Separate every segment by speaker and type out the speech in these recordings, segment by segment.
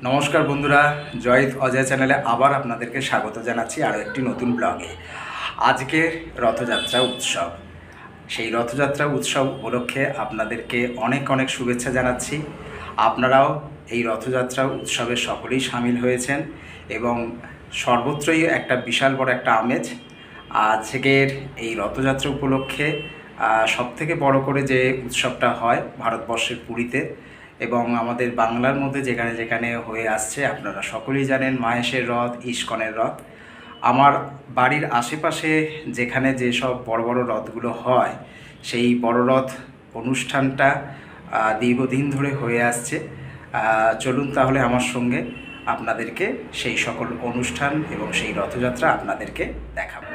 Speaker 1: নমস্কার বন্ধুরা, জয় অজয় চ্যানেলে আবার আপনাদেরকে স্বাগত জানাচ্ছি আরও একটি নতুন ব্লগে। আজকের রথযাত্রা উৎসব, সেই রথযাত্রা উৎসব উপলক্ষে আপনাদেরকে অনেক অনেক শুভেচ্ছা জানাচ্ছি। আপনারাও এই রথযাত্রা উৎসবে সকলেই সামিল হয়েছেন এবং সর্বত্রই একটা বিশাল বড় একটা আমেজ। আজকের এই রথযাত্রা উপলক্ষে সবথেকে বড় করে যে উৎসবটা হয় ভারতবর্ষের পুরীতে এবং আমাদের বাংলার মধ্যে যেখানে যেখানে হয়ে আসছে, আপনারা সকলেই জানেন মাহেশের রথ, ইস্কনের রথ। আমার বাড়ির আশেপাশে যেখানে যেসব বড় বড় রথগুলো হয়, সেই বড় রথ অনুষ্ঠানটা দীর্ঘদিন ধরে হয়ে আসছে। চলুন তাহলে আমার সঙ্গে আপনাদেরকে সেই সকল অনুষ্ঠান এবং সেই রথযাত্রা আপনাদেরকে দেখাবো।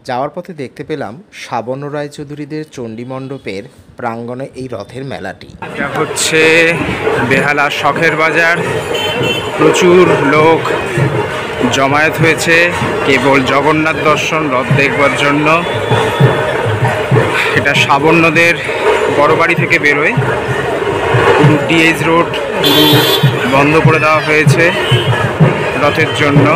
Speaker 2: যাওয়ার পথে দেখতে পেলাম সাবর্ণ রায়চৌধুরীদের চণ্ডীমণ্ডপের প্রাঙ্গণে এই রথের মেলাটি।
Speaker 1: এটা হচ্ছে বেহালা শখের বাজার। প্রচুর লোক জমায়েত হয়েছে কেবল জগন্নাথ দর্শন রথ দেখবার জন্য। এটা সাবর্ণদের বড় বাড়ি থেকে বেরোয়। পুরো ডিএইচ রোড পুরো বন্ধ করে দেওয়া হয়েছে রথের জন্য।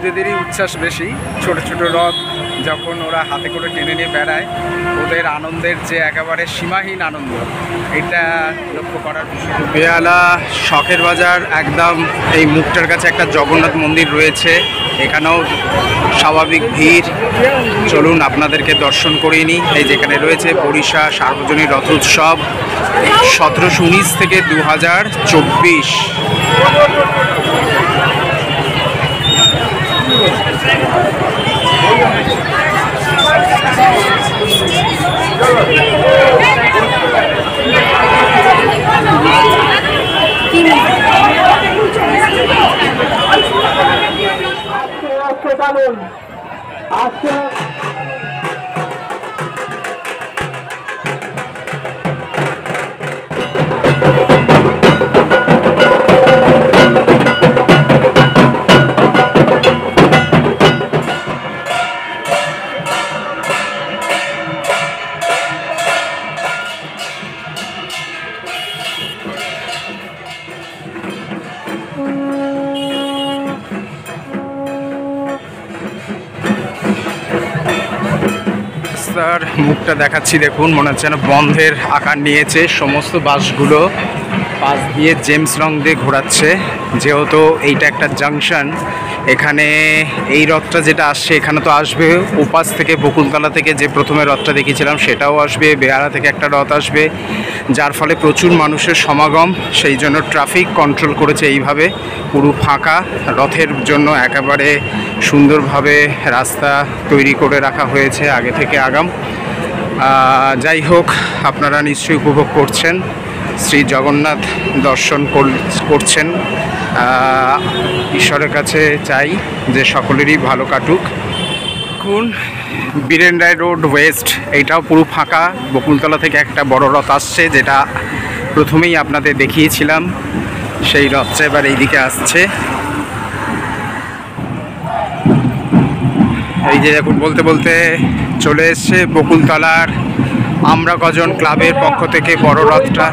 Speaker 1: খুদেদেরই উচ্ছ্বাস বেশি। ছোট ছোট রথ যখন ওরা হাতে করে টেনে নিয়ে বেড়ায়, ওদের আনন্দের যে একেবারে সীমাহীন আনন্দ, এটা লক্ষ্য করার বিষয়। বেহালা শখের বাজার একদম এই মুখটার কাছে একটা জগন্নাথ মন্দির রয়েছে, এখানেও স্বাভাবিক ভিড়। চলুন আপনাদেরকে দর্শন করিয়ে নিই। এই যেখানে রয়েছে বরিশা সার্বজনীন রথ উৎসব 1719 থেকে 2024। রাস্তার মুখটা দেখাচ্ছি, দেখুন মনে হচ্ছে যেন বন্ধের আকার নিয়েছে। সমস্ত বাসগুলো পাশ দিয়ে জেমস রং দিয়ে ঘোরাচ্ছে, যেহেতু এইটা একটা জাংশন। এখানে এই রথটা যেটা আসছে, এখানে তো আসবে ওপাশ থেকে বকুলতলা থেকে যে প্রথমে রথটা দেখেছিলাম সেটাও আসবে, বেহালা থেকে একটা রথ আসবে, যার ফলে প্রচুর মানুষের সমাগম। সেই জন্য ট্রাফিক কন্ট্রোল করেছে এইভাবে, পুরো ফাঁকা রথের জন্য একেবারে সুন্দরভাবে রাস্তা তৈরি করে রাখা হয়েছে আগে থেকে আগাম। যাই হোক, আপনারা নিশ্চয়ই উপভোগ করছেন, শ্রী জগন্নাথ দর্শন করছেন। ঈশ্বরের কাছে চাই যে সকলেরই ভালো কাটুক। দেখুন বীরেন রায় রোড ওয়েস্ট, এইটাও পুরো ফাঁকা। বকুলতলা থেকে একটা বড় রথ আসছে, যেটা প্রথমেই আপনাদের দেখিয়েছিলাম। সেই রথটা এবার এইদিকে আসছে। এই যে দেখুন, বলতে বলতে চলে এসছে বকুলতলার আমরা কজন ক্লাবের পক্ষ থেকে বড় রথটা।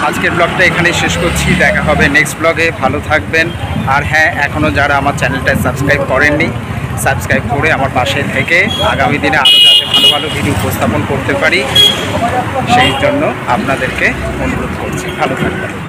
Speaker 1: আজকের ব্লগটা এখানেই শেষ করছি। দেখা হবে নেক্সট ব্লগে। ভালো থাকবেন। আর হ্যাঁ, এখনও যারা আমার চ্যানেলটা সাবস্ক্রাইব করেননি, সাবস্ক্রাইব করে আমার পাশে থেকে আগামী দিনে আরও যাতে ভালো ভালো ভিডিও উপস্থাপন করতে পারি সেই জন্য আপনাদেরকে অনুরোধ করছি। ভালো থাকবেন।